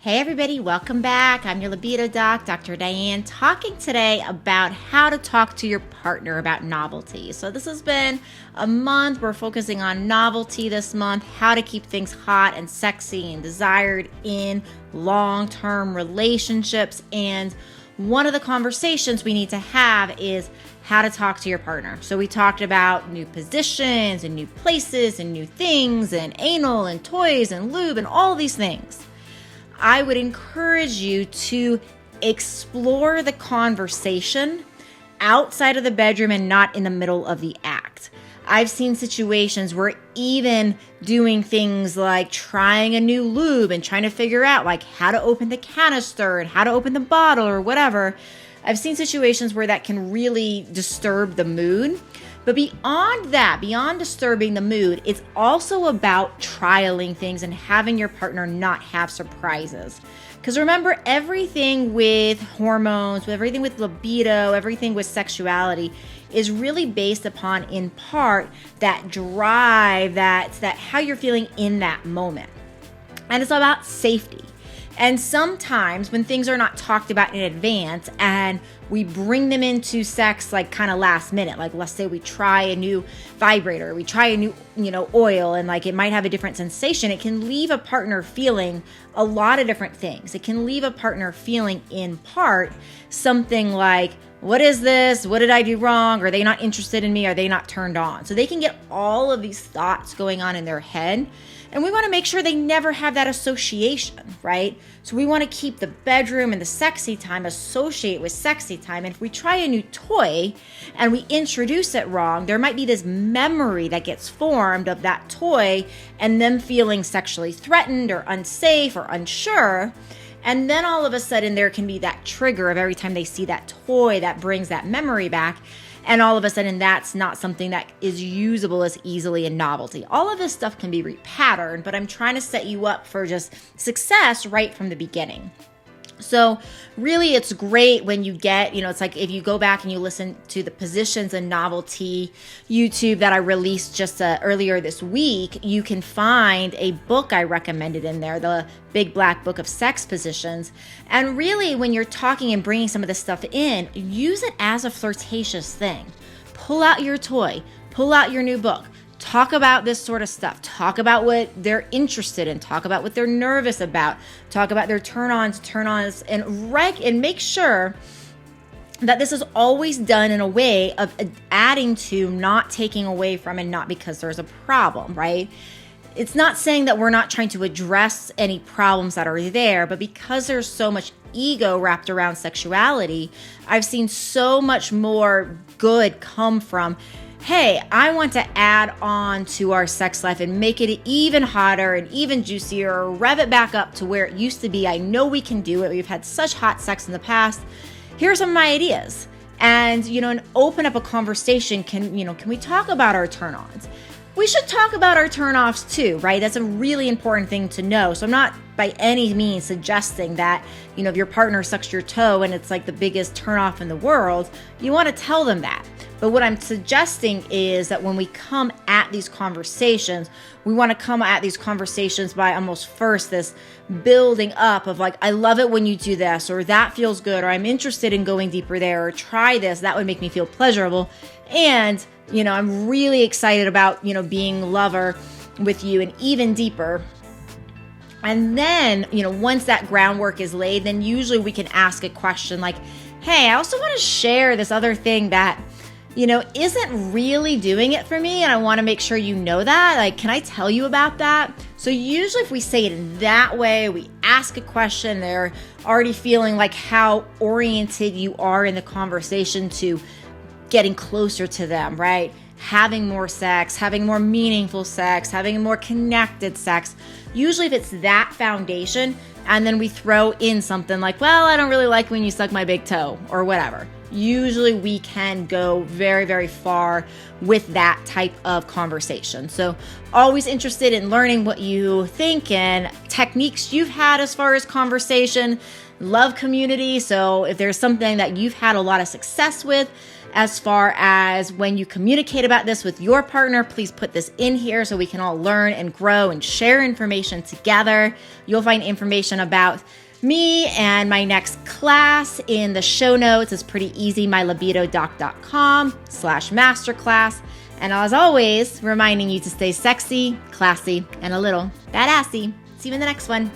Hey everybody, welcome back. I'm your Libido Doc, Dr. Diane, talking today about how to talk to your partner about novelty. So this has been a month. We're focusing on novelty this month, how to keep things hot and sexy and desired in long-term relationships. And one of the conversations we need to have is how to talk to your partner. So we talked about new positions and new places and new things and anal and toys and lube and all these things. I would encourage you to explore the conversation outside of the bedroom and not in the middle of the act. I've seen situations where even doing things like trying a new lube and trying to figure out like how to open the canister and how to open the bottle or whatever, I've seen situations where that can really disturb the mood. But beyond that, beyond disturbing the mood, it's also about trialing things and having your partner not have surprises. Because remember, everything with hormones, everything with libido, everything with sexuality is really based upon, in part, that drive, that how you're feeling in that moment. And it's about safety. And sometimes when things are not talked about in advance and we bring them into sex like kind of last minute, like let's say we try a new vibrator, we try a new, oil, and like it might have a different sensation, it can leave a partner feeling a lot of different things. It can leave a partner feeling in part something like, what is this? What did I do wrong? Are they not interested in me? Are they not turned on? So they can get all of these thoughts going on in their head. And we want to make sure they never have that association, right? So we want to keep the bedroom and the sexy time associated with sexy time. And if we try a new toy and we introduce it wrong, there might be this memory that gets formed of that toy and them feeling sexually threatened or unsafe or unsure. And then all of a sudden there can be that trigger of every time they see that toy that brings that memory back. And all of a sudden, that's not something that is usable as easily in novelty. All of this stuff can be repatterned, but I'm trying to set you up for just success right from the beginning. So really, it's great when you get, it's like if you go back and you listen to the Positions and Novelty YouTube that I released just earlier this week, you can find a book I recommended in there, the Big Black Book of Sex Positions. And really, when you're talking and bringing some of this stuff in, use it as a flirtatious thing. Pull out your toy, pull out your new book. Talk about this sort of stuff. Talk about what they're interested in. Talk about what they're nervous about. Talk about their turn-ons, and make sure that this is always done in a way of adding to, not taking away from, and not because there's a problem, right? It's not saying that we're not trying to address any problems that are there, but because there's so much ego wrapped around sexuality, I've seen so much more good come from, hey, I want to add on to our sex life and make it even hotter and even juicier, or rev it back up to where it used to be. I know we can do it. We've had such hot sex in the past. Here are some of my ideas. And, and open up a conversation. Can we talk about our turn-ons? We should talk about our turn-offs too, right? That's a really important thing to know. So I'm not by any means suggesting that, if your partner sucks your toe and it's like the biggest turn-off in the world, you want to tell them that. But what I'm suggesting is that when we come at these conversations, we want to come at these conversations by almost first this building up of like, I love it when you do this, or that feels good, or I'm interested in going deeper there, or try this, that would make me feel pleasurable. And, I'm really excited about, being lover with you and even deeper. And then, once that groundwork is laid, then usually we can ask a question like, hey, I also want to share this other thing that isn't really doing it for me, and I want to make sure you know that. Like, can I tell you about that? So usually if we say it in that way, we ask a question, they're already feeling like how oriented you are in the conversation to getting closer to them, right? Having more sex, having more meaningful sex, having more connected sex. Usually if it's that foundation, and then we throw in something like, well, I don't really like when you suck my big toe, or whatever. Usually we can go very, very far with that type of conversation. So always interested in learning what you think and techniques you've had as far as conversation. Love community. So if there's something that you've had a lot of success with, as far as when you communicate about this with your partner, please put this in here so we can all learn and grow and share information together. You'll find information about me and my next class in the show notes. It's pretty easy, mylibidodoc.com/masterclass. And as always, reminding you to stay sexy, classy, and a little badassy. See you in the next one.